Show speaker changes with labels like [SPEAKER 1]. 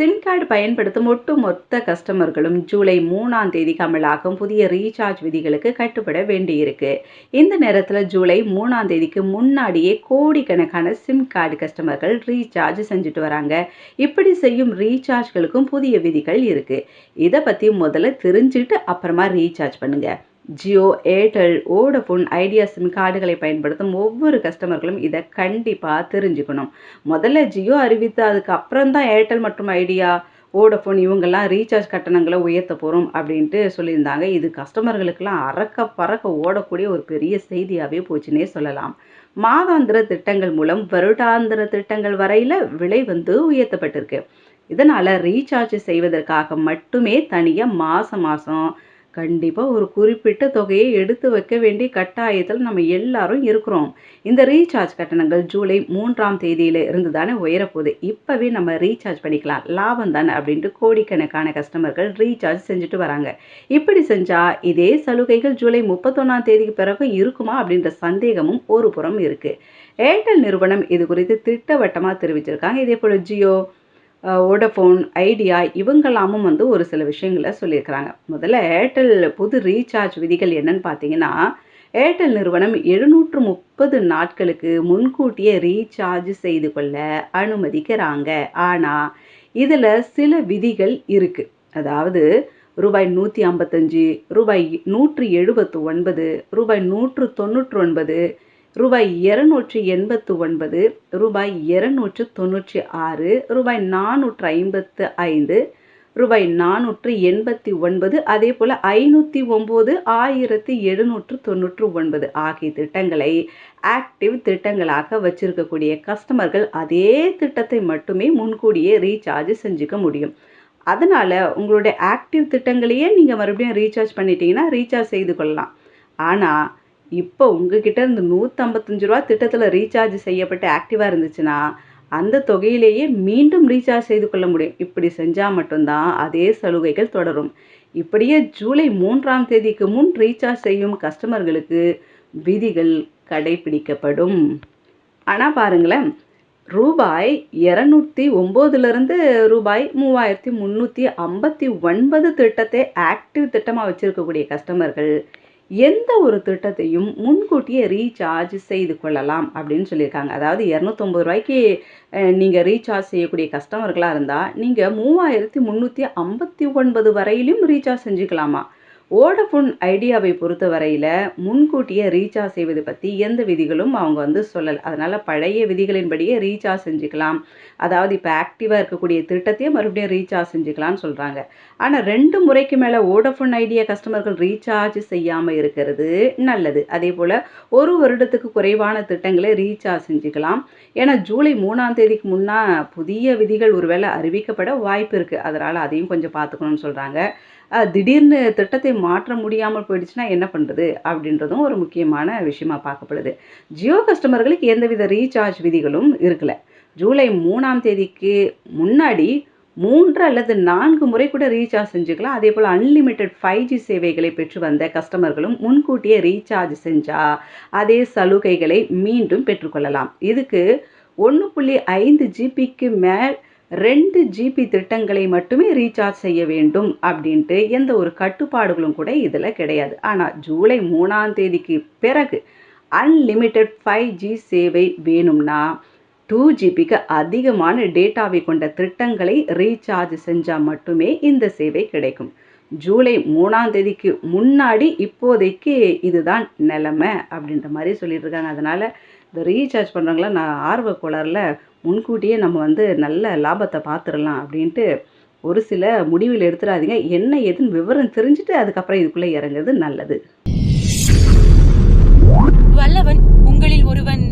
[SPEAKER 1] Sim card பயன்படுத்தும் ஒட்டுமொத்த கஸ்டமர்களும் ஜூலை 3ஆம் தேதிக்கு அமலாகும் புதிய ரீசார்ஜ் விதிகளுக்கு கட்டுப்பட வேண்டியிருக்கு. இந்த நேரத்தில் ஜூலை 3ஆம் தேதிக்கு முன்னாடியே கோடிக்கணக்கான சிம் கார்டு கஸ்டமர்கள் ரீசார்ஜ் செஞ்சுட்டு வராங்க. இப்படி செய்யும் ரீசார்ஜ்களுக்கும் புதிய விதிகள் இருக்கு. இதை பற்றி முதல்ல தெரிஞ்சுட்டு அப்புறமா ரீசார்ஜ் பண்ணுங்க. ஜியோ, ஏர்டெல், வோடஃபோன், ஐடியா சிம் கார்டுகளை பயன்படுத்தும் ஒவ்வொரு கஸ்டமர்களும் இதை கண்டிப்பாக தெரிஞ்சுக்கணும். முதல்ல ஜியோ அறிவித்து அதுக்கு அப்புறம் தான் ஏர்டெல் மற்றும் ஐடியா, வோடஃபோன் இவங்கெல்லாம் ரீசார்ஜ் கட்டணங்களை உயர்த்த போகிறோம் அப்படின்ட்டு சொல்லியிருந்தாங்க. இது கஸ்டமர்களுக்கெல்லாம் அறக்க பறக்க ஓடக்கூடிய ஒரு பெரிய செய்தியாகவே போச்சுன்னே சொல்லலாம். மாதாந்திர திட்டங்கள் மூலம் வருடாந்திர திட்டங்கள் வரையில் விலை உயர்த்தப்பட்டிருக்கு. இதனால் ரீசார்ஜ் செய்வதற்காக மட்டுமே தனியாக மாதம் கண்டிப்பாக ஒரு குறிப்பிட்ட தொகையை எடுத்து வைக்க வேண்டிய கட்டாயத்தில் நம்ம எல்லாரும் இருக்கிறோம். இந்த ரீசார்ஜ் கட்டணங்கள் ஜூலை 3ஆம் தேதியில இருந்து தானே உயரப்போகுது. இப்போவே நம்ம ரீசார்ஜ் பண்ணிக்கலாம், லாபம் தானே அப்படின்ட்டு கோடிக்கணக்கான கஸ்டமர்கள் ரீசார்ஜ் செஞ்சுட்டு வராங்க. இப்படி செஞ்சால் இதே சலுகைகள் ஜூலை 31ஆம் தேதிக்கு பிறகு இருக்குமா அப்படின்ற சந்தேகமும் ஒரு புறம் இருக்குது. ஏர்டெல் நிறுவனம் இது குறித்து திட்டவட்டமாக தெரிவிச்சிருக்காங்க. இதே போல் ஜியோ, வோடஃபோன், ஐடியா இவங்கெல்லாமும் ஒரு சில விஷயங்களை சொல்லியிருக்கிறாங்க. முதல்ல ஏர்டெல் புது ரீசார்ஜ் விதிகள் என்னன்னு பார்த்தீங்கன்னா, ஏர்டெல் நிறுவனம் 730 நாட்களுக்கு முன்கூட்டியே ரீசார்ஜ் செய்து கொள்ள அனுமதிக்கிறாங்க. ஆனால் இதில் சில விதிகள் இருக்குது. அதாவது ரூபாய் 155, ரூபாய் 179, ரூபாய் 199, ரூபாய் 289, ரூபாய் 296, ரூபாய் 455, ரூபாய் 489, அதே போல் 509, 1799 ஆகிய திட்டங்களை ஆக்டிவ் திட்டங்களாக வச்சிருக்கக்கூடிய கஸ்டமர்கள் அதே திட்டத்தை மட்டுமே முன்கூடியே ரீசார்ஜ் செஞ்சுக்க முடியும். அதனால் உங்களுடைய ஆக்டிவ் திட்டங்களையே நீங்கள் மறுபடியும் ரீசார்ஜ் பண்ணிட்டீங்கன்னா ரீசார்ஜ் செய்து கொள்ளலாம். ஆனால் இப்போ உங்ககிட்ட இருந்து 155 ரூபா திட்டத்தில் ரீசார்ஜ் செய்யப்பட்டு ஆக்டிவாக இருந்துச்சுன்னா அந்த தொகையிலேயே மீண்டும் ரீசார்ஜ் செய்து கொள்ள முடியும். இப்படி செஞ்சால் மட்டும்தான் அதே சலுகைகள் தொடரும். இப்படியே ஜூலை 3ஆம் தேதிக்கு முன் ரீசார்ஜ் செய்யும் கஸ்டமர்களுக்கு விதிகள் கடைபிடிக்கப்படும். ஆனால் பாருங்களேன், ரூபாய் 209லிருந்து ரூபாய் 3359 திட்டத்தை ஆக்டிவ் திட்டமாக வச்சுருக்கக்கூடிய கஸ்டமர்கள் எந்த ஒரு திட்டத்தையும் முன்கூட்டியே ரீசார்ஜ் செய்து கொள்ளலாம் அப்படின்னு சொல்லியிருக்காங்க. அதாவது 209 ரூபாய்க்கு நீங்கள் ரீசார்ஜ் செய்யக்கூடிய கஸ்டமர்களாக இருந்தால் நீங்கள் 3359 வரையிலும் ரீசார்ஜ் செஞ்சுக்கலாமா? வோடஃபோன், ஐடியாவை பொறுத்த வரையில் முன்கூட்டியே ரீசார்ஜ் செய்வது பற்றி எந்த விதிகளும் அவங்க சொல்லலை. அதனால் பழைய விதிகளின்படியே ரீசார்ஜ் செஞ்சுக்கலாம். அதாவது இப்போ ஆக்டிவாக இருக்கக்கூடிய திட்டத்தையே மறுபடியும் ரீசார்ஜ் செஞ்சுக்கலான்னு சொல்கிறாங்க. ஆனால் 2 முறைக்கு மேலே வோடஃபோன், ஐடியா கஸ்டமர்கள் ரீசார்ஜ் செய்யாமல் இருக்கிறது நல்லது. அதே போல் 1 வருடத்துக்கு குறைவான திட்டங்களை ரீசார்ஜ் செஞ்சுக்கலாம். ஏன்னா ஜூலை 3ஆம் தேதிக்கு முன்னா புதிய விதிகள் ஒருவேளை அறிவிக்கப்பட வாய்ப்பு இருக்குது. அதனால் அதையும் கொஞ்சம் பார்த்துக்கணும்னு சொல்கிறாங்க. திடீர்னு திட்டத்தை மாற்ற முடியாமல் போயிடுச்சுன்னா என்ன பண்ணுறது அப்படின்றதும் ஒரு முக்கியமான விஷயமா பார்க்கப்படுது. ஜியோ கஸ்டமர்களுக்கு எந்தவித ரீசார்ஜ் விதிகளும் இருக்கல. ஜூலை 3ஆம் தேதிக்கு முன்னாடி 3 அல்லது 4 முறை கூட ரீசார்ஜ் செஞ்சுக்கலாம். அதே போல் அன்லிமிட்டெட் 5G சேவைகளை பெற்று வந்த கஸ்டமர்களும் முன்கூட்டியே ரீசார்ஜ் செஞ்சால் அதே சலுகைகளை மீண்டும் பெற்றுக்கொள்ளலாம். இதுக்கு 1.5 ஜிபிக்கு மேல் 2 ஜிபி திட்டங்களை மட்டுமே ரீசார்ஜ் செய்ய வேண்டும் அப்படின்ட்டு எந்த ஒரு கட்டுப்பாடுகளும் கூட இதில் கிடையாது. ஆனால் ஜூலை 3ஆம் தேதிக்கு பிறகு அன்லிமிட்டெட் 5G சேவை வேணும்னா 2 ஜிபிக்கு அதிகமான டேட்டாவை கொண்ட திட்டங்களை ரீசார்ஜ் செஞ்சால் மட்டுமே இந்த சேவை கிடைக்கும். ஜூலை 3ஆம் தேதிக்கு முன்னாடி இப்போதைக்கு இதுதான் நிலைமை அப்படின்ற மாதிரி சொல்லிட்டு இருக்காங்க. அதனால் இந்த ரீசார்ஜ் பண்ணுறவங்களாம் நான் ஆர்வ கோளாறில் முன்கூட்டியே நம்ம நல்ல லாபத்தை பார்த்துடலாம் அப்படின்ட்டு ஒரு சில முடிவில் எடுத்துடாதீங்க. என்ன ஏதுன்னு விவரம் தெரிஞ்சுட்டு அதுக்கப்புறம் இதுக்குள்ளே இறங்குறது நல்லது.
[SPEAKER 2] வல்லவன் உங்களில் ஒருவன்